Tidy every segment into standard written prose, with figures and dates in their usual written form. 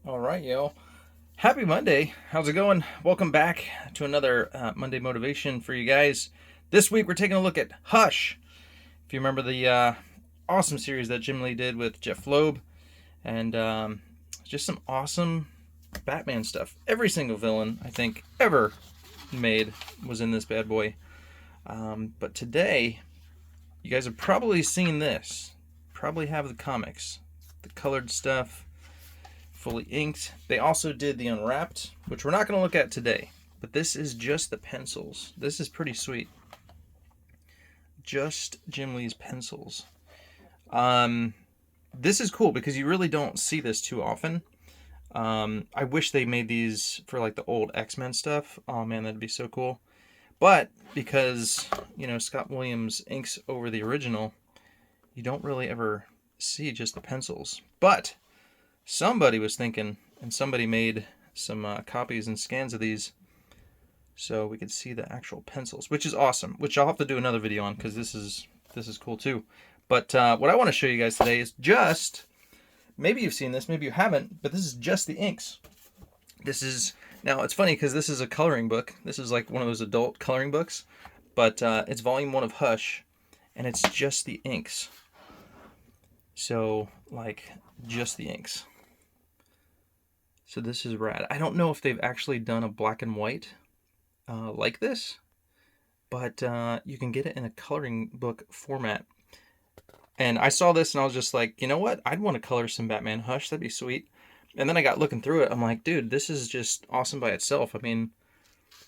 All right, yo. Happy Monday. How's it going? Welcome back to another Monday motivation for you guys. This week we're taking a look at Hush. If you remember the awesome series that Jim Lee did with Jeff Loeb, and just some awesome Batman stuff. Every single villain I think ever made was in this bad boy. But today, you guys have probably seen this. Probably have the comics, the colored stuff, fully inked. They also did the unwrapped, which we're not going to look at today, but this is just the pencils. This is pretty sweet. Just Jim Lee's pencils. This is cool because you really don't see this too often. I wish they made these for like the old X-Men stuff. Oh man, that'd be so cool. But because, Scott Williams inks over the original, you don't really ever see just the pencils. But somebody was thinking, and somebody made some copies and scans of these so we could see the actual pencils, which is awesome, which I'll have to do another video on because this is cool too. But what I want to show you guys today is just, maybe you've seen this, maybe you haven't, but this is just the inks. Now it's funny because this is a coloring book. This is like one of those adult coloring books, but it's volume 1 of Hush, and it's just the inks. So, like, just the inks. So this is rad. I don't know if they've actually done a black and white like this, but you can get it in a coloring book format. And I saw this and I was just like, you know what? I'd want to color some Batman Hush. That'd be sweet. And then I got looking through it. I'm like, dude, this is just awesome by itself. I mean,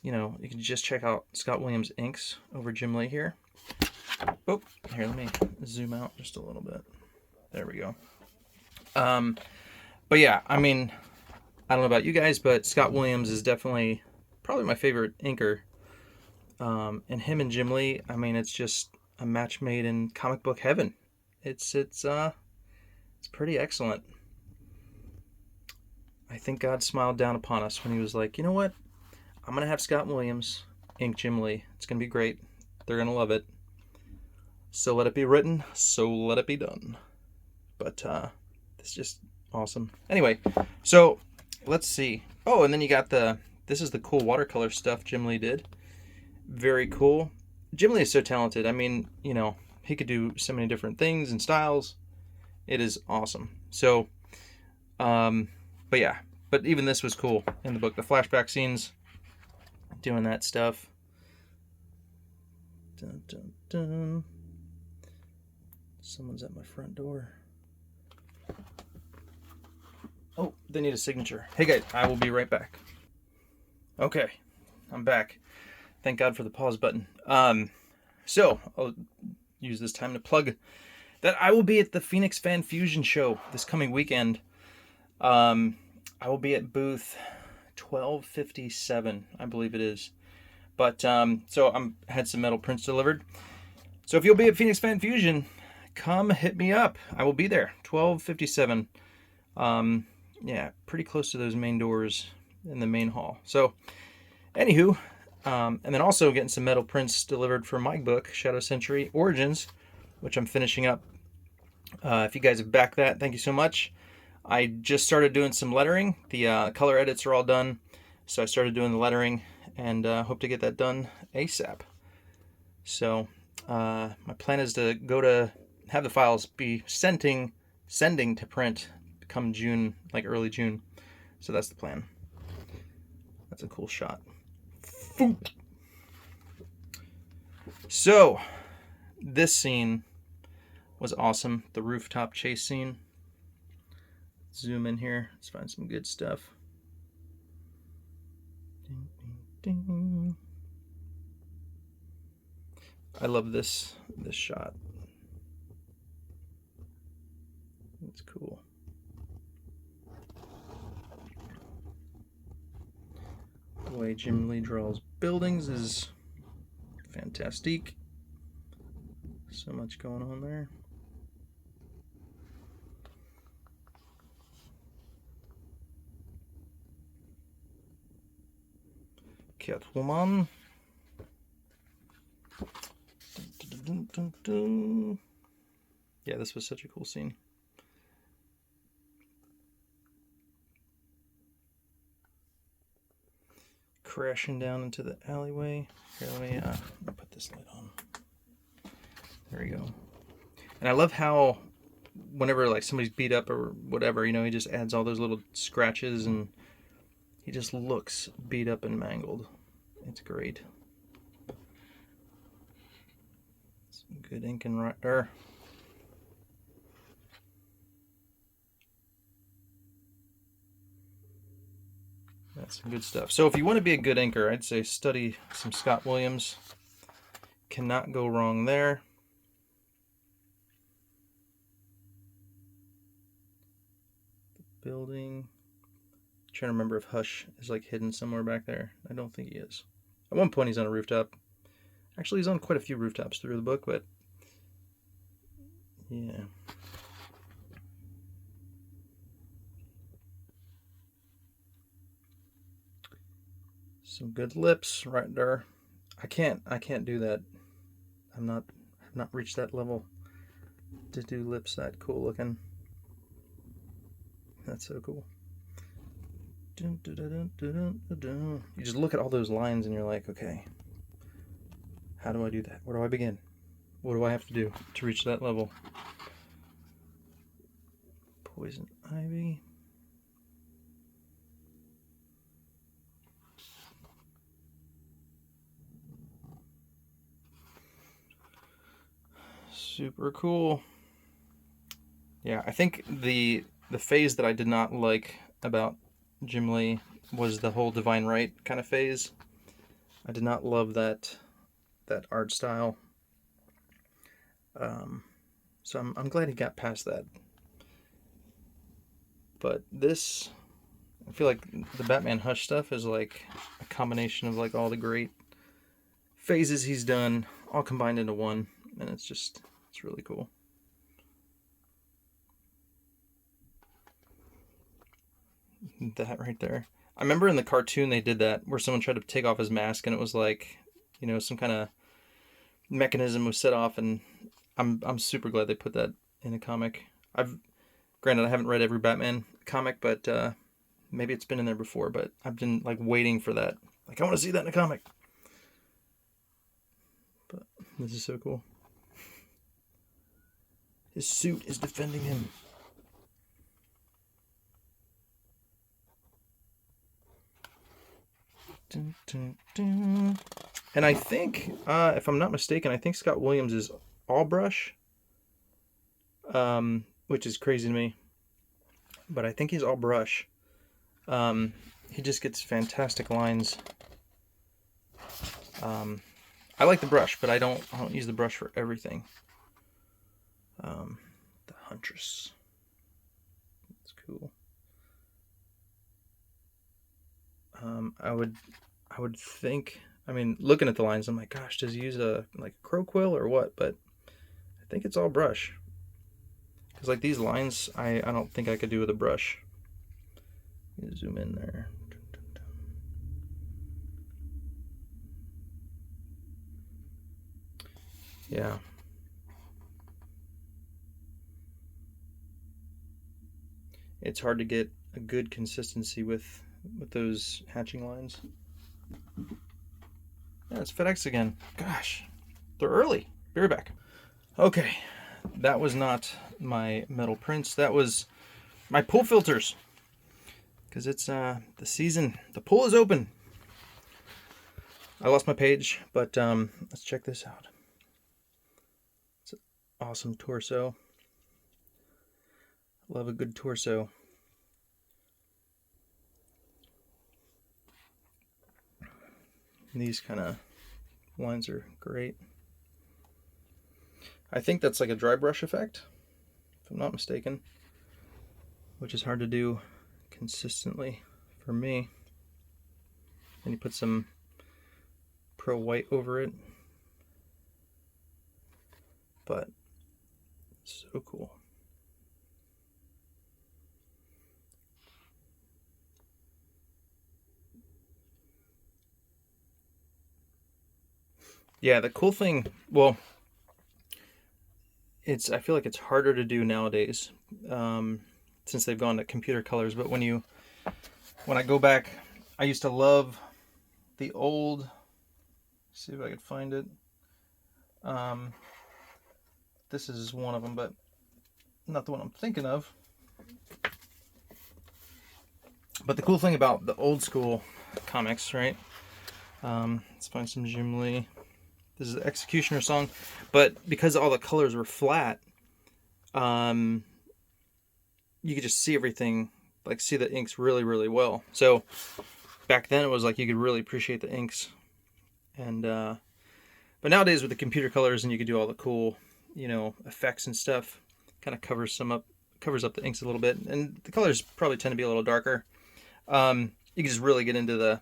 you can just check out Scott Williams inks over Jim Lee here. Oh, here, let me zoom out just a little bit. There we go. But yeah, I mean, I don't know about you guys, but Scott Williams is definitely probably my favorite inker. And him and Jim Lee, I mean, it's just a match made in comic book heaven. It's pretty excellent. I think God smiled down upon us when he was like, you know what? I'm going to have Scott Williams ink Jim Lee. It's going to be great. They're going to love it. So let it be written. So let it be done. But it's just awesome. Anyway, so let's see. Oh, and then you got this is the cool watercolor stuff Jim Lee did. Very cool. Jim Lee is so talented. I mean, he could do so many different things and styles. It is awesome. So, but yeah, but even this was cool in the book. The flashback scenes, doing that stuff. Dun, dun, dun. Someone's at my front door. Oh, they need a signature. Hey guys, I will be right back. Okay, I'm back. Thank God for the pause button. So I'll use this time to plug that I will be at the Phoenix Fan Fusion show this coming weekend. I will be at booth 1257, I believe it is. But so I'm had some metal prints delivered. So if you'll be at Phoenix Fan Fusion, come hit me up. I will be there 1257. Yeah, pretty close to those main doors in the main hall. So, anywho, and then also getting some metal prints delivered for my book, Shadow Sentry Origins, which I'm finishing up. If you guys have backed that, thank you so much. I just started doing some lettering. The color edits are all done, so I started doing the lettering, and hope to get that done ASAP. So, my plan is to have the files be sending to print come June, like early June. So that's the plan. That's a cool shot. So this scene was awesome. The rooftop chase scene. Zoom in here. Let's find some good stuff. Ding, ding, ding. I love this shot. It's cool. The way Jim Lee draws buildings is fantastic. So much going on there. Catwoman. Dun, dun, dun. Yeah, this was such a cool scene. crashing down into the alleyway. Here, let me put this light on. There we go. And I love how whenever like somebody's beat up or whatever, you know, he just adds all those little scratches and he just looks beat up and mangled. It's great. Some good ink and right there. That's some good stuff. So if you want to be a good inker, I'd say study some Scott Williams. Cannot go wrong there. The building. I'm trying to remember if Hush is like hidden somewhere back there. I don't think he is. At one point he's on a rooftop. Actually, he's on quite a few rooftops through the book, but yeah. Some good lips right there. I can't do that. I've not reached that level to do lips that cool looking. That's so cool. You just look at all those lines and you're like, okay, how do I do that? Where do I begin? What do I have to do to reach that level? Poison ivy. Super cool. Yeah, I think the phase that I did not like about Jim Lee was the whole Divine Right kind of phase. I did not love that art style. So I'm glad he got past that. But this, I feel like the Batman Hush stuff is like a combination of like all the great phases he's done, all combined into one, and it's really cool. That right there. I remember in the cartoon they did that where someone tried to take off his mask and it was like, you know, some kind of mechanism was set off, and I'm super glad they put that in a comic. Granted, I haven't read every Batman comic, but maybe it's been in there before, but I've been like waiting for that. Like, I want to see that in a comic. But this is so cool. His suit is defending him. Dun, dun, dun. And I think, if I'm not mistaken, I think Scott Williams is all brush, which is crazy to me. But I think he's all brush. He just gets fantastic lines. I like the brush, but I don't use the brush for everything. The Huntress. That's cool. I would think, I mean, looking at the lines, I'm like, gosh, does he use a crow quill or what? But I think it's all brush. Because like these lines, I don't think I could do with a brush. Let me zoom in there. Yeah. It's hard to get a good consistency with those hatching lines. Yeah, it's FedEx again. Gosh, they're early. Be right back. Okay, that was not my metal prints. That was my pool filters. Because it's the season. The pool is open. I lost my page, but let's check this out. It's an awesome torso. Love a good torso. And these kind of lines are great. I think that's like a dry brush effect, if I'm not mistaken, which is hard to do consistently for me. And you put some Pro White over it, but it's so cool. Yeah, the cool thing, well, I feel like it's harder to do nowadays, since they've gone to computer colors. But when I go back, I used to love the old, see if I can find it. This is one of them, but not the one I'm thinking of. But the cool thing about the old school comics, right? Let's find some Jim Lee. This is the Executioner song, but because all the colors were flat, you could just see everything, like see the inks really, really well. So back then it was like you could really appreciate the inks, and but nowadays with the computer colors and you could do all the cool, you know, effects and stuff, kind of covers up the inks a little bit, and the colors probably tend to be a little darker. You can just really get into the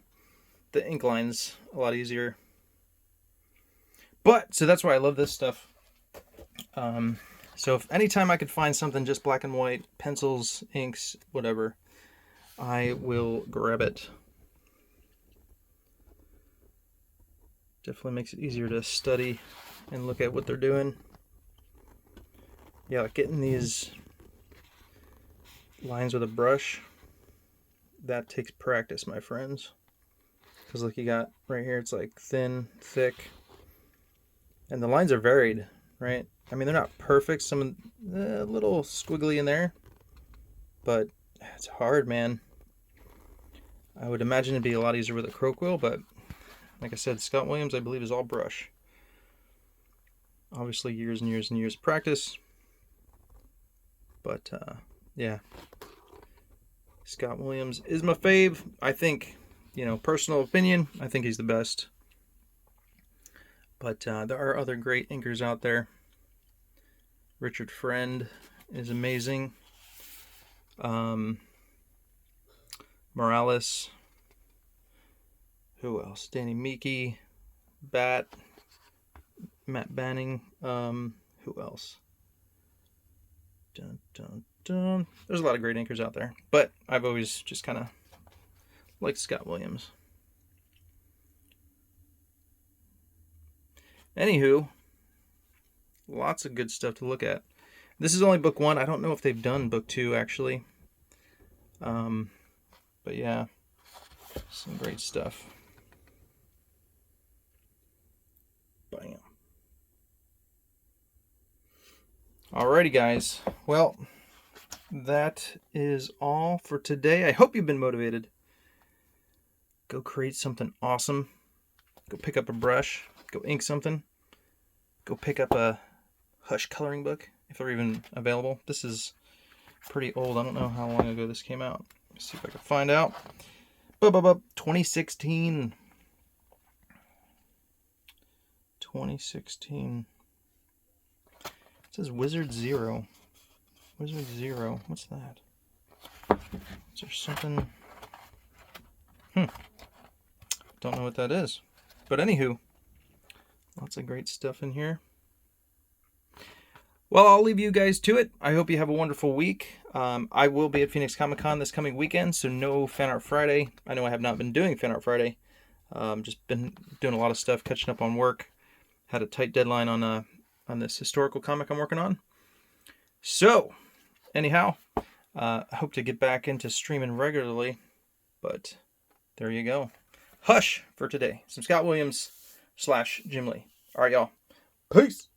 ink lines a lot easier. But so that's why I love this stuff. So if anytime I could find something just black and white, pencils, inks, whatever, I will grab it. Definitely makes it easier to study and look at what they're doing. Yeah, like getting these lines with a brush, that takes practice, my friends. Because like you got right here, it's like thin, thick, and the lines are varied, right? I mean, they're not perfect. Some a little squiggly in there, but it's hard, man. I would imagine it'd be a lot easier with a crow quill, but like I said, Scott Williams, I believe, is all brush. Obviously, years and years and years of practice. But yeah, Scott Williams is my fave. I think, you know, personal opinion, I think he's the best. But there are other great inkers out there. Richard Friend is amazing. Morales. Who else? Danny Meeke. Matt Banning. Who else? Dun, dun, dun. There's a lot of great inkers out there, but I've always just kind of liked Scott Williams. Anywho, lots of good stuff to look at. This is only book 1. I don't know if they've done book 2 actually. But yeah, some great stuff. Bam. Alrighty, guys. Well, that is all for today. I hope you've been motivated. Go create something awesome. Go pick up a brush. Go ink something. Go pick up a Hush coloring book, if they're even available. This is pretty old. I don't know how long ago this came out. Let's see if I can find out. 2016. 2016. It says Wizard Zero. Wizard Zero. What's that? Is there something? Don't know what that is. But anywho, lots of great stuff in here. Well, I'll leave you guys to it. I hope you have a wonderful week. I will be at Phoenix Comic Con this coming weekend, so no Fan Art Friday. I know I have not been doing Fan Art Friday. Just been doing a lot of stuff, catching up on work. Had a tight deadline on this historical comic I'm working on. So, anyhow, I hope to get back into streaming regularly, but there you go. Hush for today. Some Scott Williams / Jim Lee. All right, y'all. Peace.